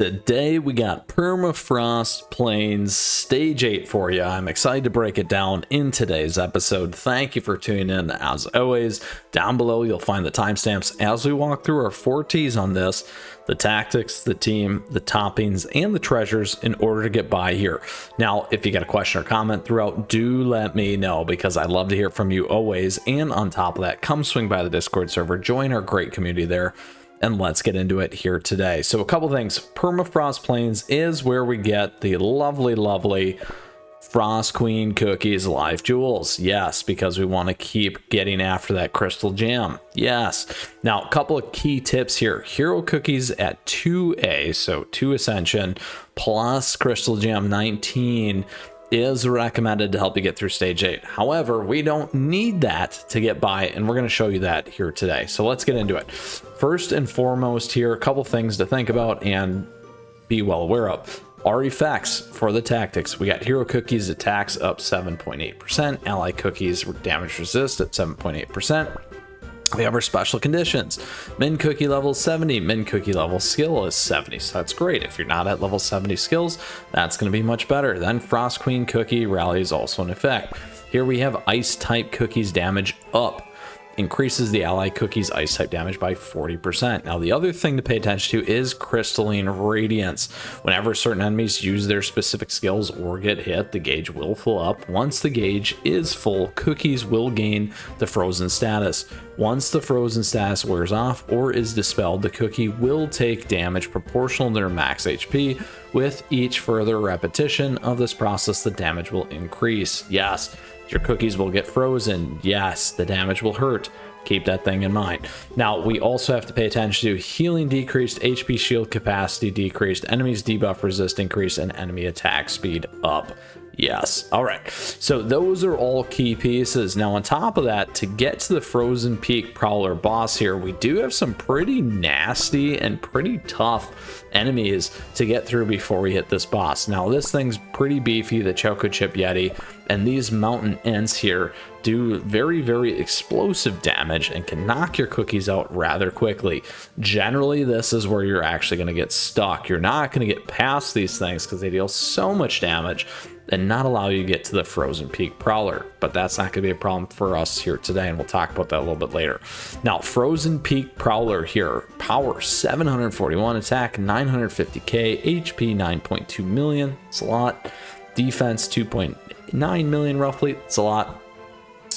Today we got Permafrost Plains Stage 8 for you. I'm excited to break it down in today's episode. Thank you for tuning in. As always, down below you'll find the timestamps as we walk through our 4 T's on this, the tactics, the team, the toppings, and the treasures in order to get by here. Now, if you got a question or comment throughout, do let me know because I'd love to hear from you always. And on top of that, come swing by the Discord server, join our great community there. And let's get into it here today. So a couple things. Permafrost Plains is where we get the lovely Frost Queen cookies live jewels. Yes, because we want to keep getting after that crystal gem. Yes. Now, a couple of key tips here. Hero cookies at 2A, so 2 Ascension, plus crystal gem 19 is recommended to help you get through stage 8. However, we don't need that to get by, and we're going to show you that here today. So let's get into it. First and foremost here, a couple things to think about and be well aware of. Our effects for the tactics. We got hero cookies attacks up 7.8%, ally cookies damage resist at 7.8%. We have our special conditions. Min cookie level 70, min cookie level skill is 70, so that's great. If you're not at level 70 skills, that's going to be much better. Then Frost Queen cookie rally is also in effect. Here we have ice type cookies damage up. Increases the ally cookies ice type damage by 40%. Now the other thing to pay attention to is crystalline radiance. Whenever certain enemies use their specific skills or get hit, the gauge will fill up. Once the gauge is full, cookies will gain the frozen status. Once the frozen status wears off or is dispelled, the cookie will take damage proportional to their max HP. With each further repetition of this process, the damage will increase. Yes, your cookies will get frozen. Yes, the damage will hurt. Keep that thing in mind. Now, we also have to pay attention to healing decreased, HP shield capacity decreased, enemies debuff resist increased, and enemy attack speed up. Yes. All right. So those are all key pieces. Now, on top of that, to get to the Frozen Peak Prowler boss here, we do have some pretty nasty and pretty tough enemies to get through before we hit this boss. Now, this thing's pretty beefy, the Choco Chip Yeti, and these mountain ents here do very explosive damage and can knock your cookies out rather quickly. Generally, this is where you're actually going to get stuck. You're not going to get past these things because they deal so much damage and not allow you to get to the Frozen Peak Prowler. But that's not going to be a problem for us here today, and we'll talk about that a little bit later. Now, Frozen Peak Prowler here, power 741, attack 950k, HP 9.2 million, it's a lot. Defense 2.9 million roughly, it's a lot.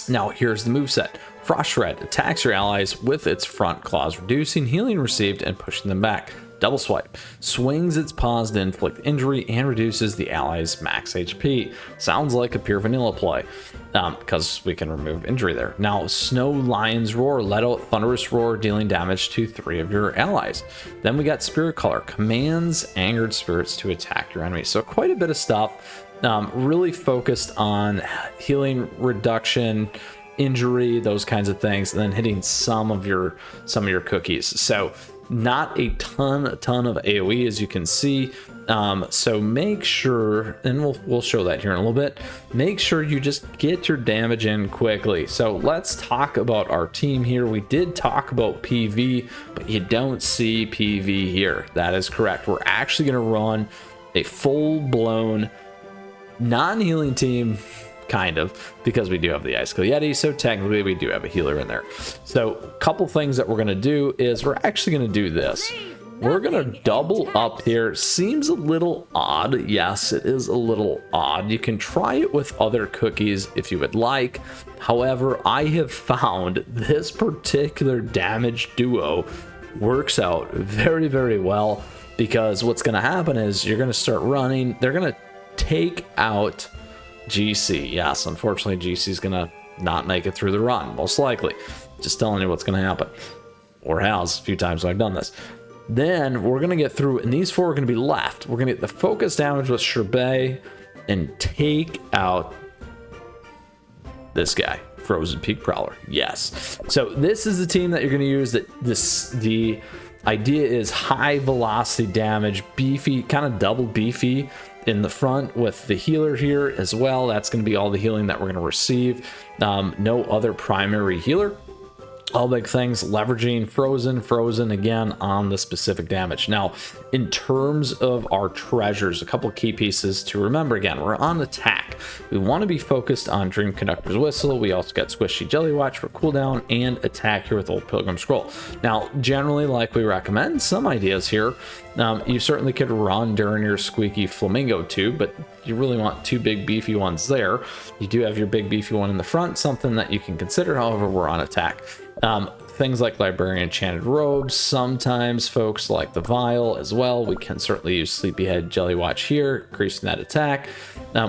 Now, here's the moveset. Frost Shred attacks your allies with its front claws, reducing healing received and pushing them back. Double Swipe swings its paws to inflict injury and reduces the allies' max HP. Sounds like a pure vanilla play because we can remove injury there. Now, Snow Lion's Roar, let out thunderous roar, dealing damage to 3 of your allies. Then we got Spirit Color, commands angered spirits to attack your enemies. So quite a bit of stuff, really focused on healing reduction, injury, those kinds of things, and then hitting some of your cookies. So not a ton of AoE, as you can see. So make sure, and we'll show that here in a little bit, make sure you just get your damage in quickly. So let's talk about our team here. We did talk about PV, but you don't see PV here. That is correct. We're actually going to run a full-blown non-healing team, kind of, because we do have the Icicle Yeti, so technically we do have a healer in there. So a couple things that we're going to do is we're actually going to do this. We're going to double up here. Seems a little odd. Yes, it is a little odd. You can try it with other cookies if you would like. However, I have found this particular damage duo works out very well, because what's going to happen is you're going to start running. They're going to take out GC. Yes, unfortunately, GC is gonna not make it through the run, most likely. Just telling you what's gonna happen, or has a few times when I've done this. Then we're gonna get through, and these 4 are gonna be left. We're gonna get the focus damage with Sherbet and take out this guy, Frozen Peak Prowler. Yes. So this is the team that you're gonna use. The idea is high velocity damage, beefy, kind of double beefy in the front with the healer here as well. That's going to be all the healing that we're going to receive. No other primary healer. All big things, leveraging frozen again on the specific damage. Now, in terms of our treasures, a couple key pieces to remember. Again, we're on attack. We want to be focused on Dream Conductor's Whistle. We also got Squishy Jelly Watch for cooldown, and attack here with Old Pilgrim Scroll. Now, generally, like we recommend, some ideas here. You certainly could run during your Squeaky Flamingo tube, but you really want two big beefy ones there. You do have your big beefy one in the front, something that you can consider. However, we're on attack. Things like Librarian Enchanted Robes, sometimes folks like the Vial as well. We can certainly use Sleepyhead Jelly Watch here, increasing that attack.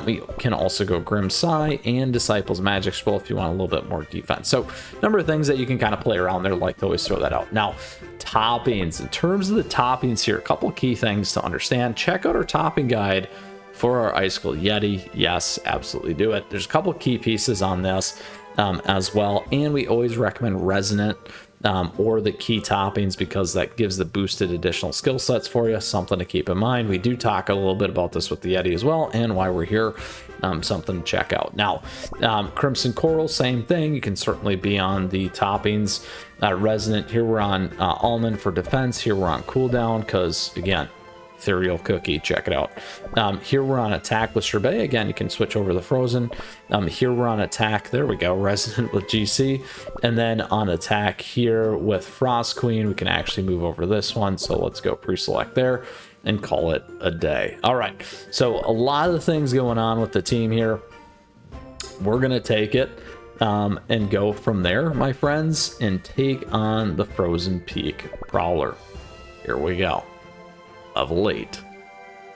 We can also go Grim Sigh and Disciples Magic Scroll if you want a little bit more defense. So a number of things that you can kind of play around there, like to always throw that out. Now, toppings. In terms of the toppings here, a couple of key things to understand. Check out our topping guide for our Icicle Yeti. Yes, absolutely do it. There's a couple of key pieces on this as well, and we always recommend Resonant or the key toppings because that gives the boosted additional skill sets for you. Something to keep in mind. We do talk a little bit about this with the Yeti as well, and why we're here. Something to check out. Now, Crimson Coral, same thing. You can certainly be on the toppings. Resonant, here we're on Almond for defense. Here we're on cooldown because, again, Ethereal Cookie, check it out. Here we're on attack with Sherbet. Again, you can switch over the frozen. Here we're on attack. There we go. Resonant with GC. And then on attack here with Frost Queen, we can actually move over this one. So let's go pre-select there and call it a day. All right. So a lot of things going on with the team here. We're going to take it and go from there, my friends, and take on the Frozen Peak Prowler. Here we go. Of late,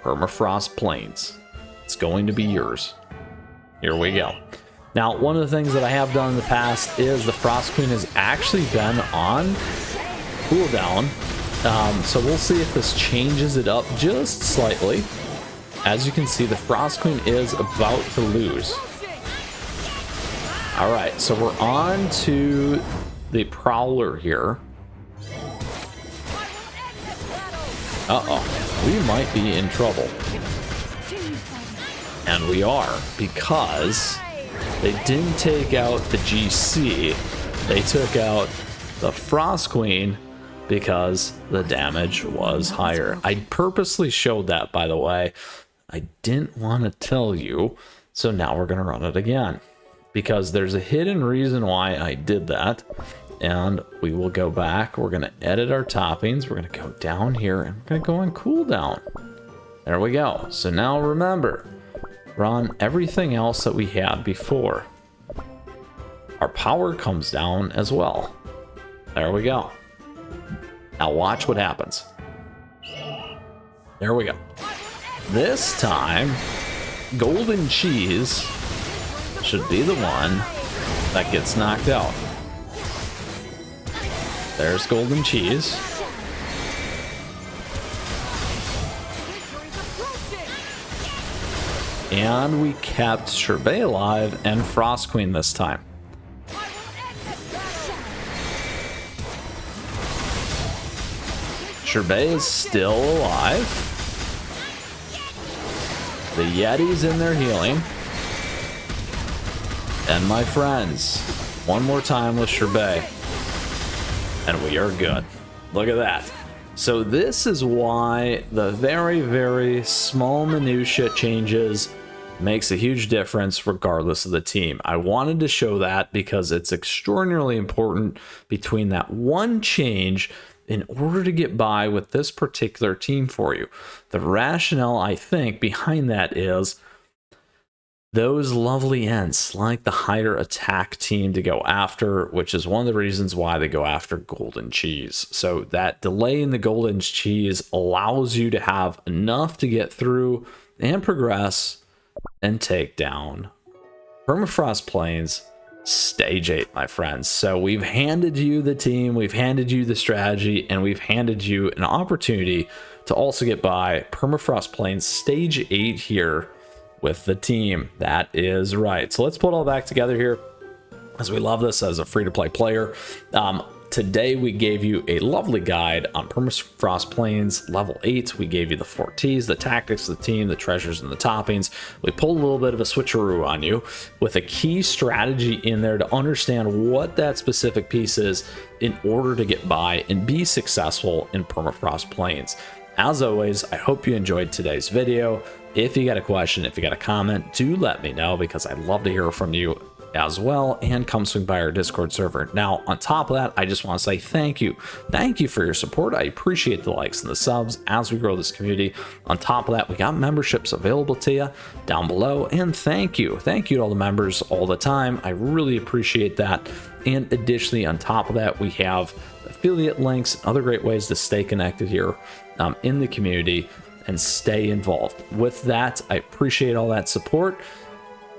Permafrost Plains. It's going to be yours. Here we go. Now, one of the things that I have done in the past is the Frost Queen has actually been on cooldown. So we'll see if this changes it up just slightly. As you can see, the Frost Queen is about to lose. All right, so we're on to the Prowler here. Uh-oh, we might be in trouble. And we are, because they didn't take out the GC. They took out the Frost Queen because the damage was higher. I purposely showed that, by the way. I didn't want to tell you, so now we're going to run it again. Because there's a hidden reason why I did that. And we will go back. We're going to edit our toppings. We're going to go down here and we're going to go on cooldown. There we go. So now remember, run everything else that we had before. Our power comes down as well. There we go. Now watch what happens. There we go. This time, Golden Cheese should be the one that gets knocked out. There's Golden Cheese. And we kept Sherbet alive and Frost Queen this time. Sherbet is still alive. The Yeti's in there healing. And my friends, one more time with Sherbet. And we are good. Look at that. So this is why the very, very small minutia changes makes a huge difference regardless of the team. I wanted to show that because it's extraordinarily important between that one change in order to get by with this particular team for you. The rationale, I think, behind that is those lovely ents like the higher attack team to go after, which is one of the reasons why they go after Golden Cheese. So that delay in the Golden Cheese allows you to have enough to get through and progress and take down Permafrost Plains Stage 8, my friends. So we've handed you the team, we've handed you the strategy, and we've handed you an opportunity to also get by Permafrost Plains Stage 8 here with the team. That is right. So let's put it all back together here, as we love this as a free-to-play player. Today we gave you a lovely guide on Permafrost Plains level 8. We gave you the 4Ts, the tactics of the team, the treasures, and the toppings. We pulled a little bit of a switcheroo on you with a key strategy in there to understand what that specific piece is in order to get by and be successful in Permafrost Plains. As always, I hope you enjoyed today's video. If you got a question, if you got a comment, do let me know, because I'd love to hear from you as well, and come swing by our Discord server. Now, on top of that, I just want to say thank you. Thank you for your support. I appreciate the likes and the subs as we grow this community. On top of that, we got memberships available to you down below, and thank you. Thank you to all the members all the time. I really appreciate that. And additionally, on top of that, we have affiliate links and other great ways to stay connected here in the community and stay involved. With that, I appreciate all that support.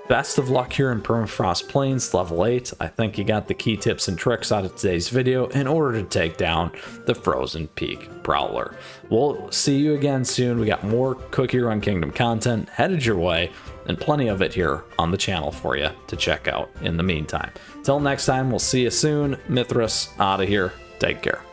Best of luck here in Permafrost Plains level 8. I think you got the key tips and tricks out of today's video in order to take down the Frozen Peak Prowler. We'll see you again soon. We got more CookieRun Kingdom content headed your way, and plenty of it here on the channel for you to check out in the meantime. Till next time, we'll see you soon. Mythras out of here. Take care.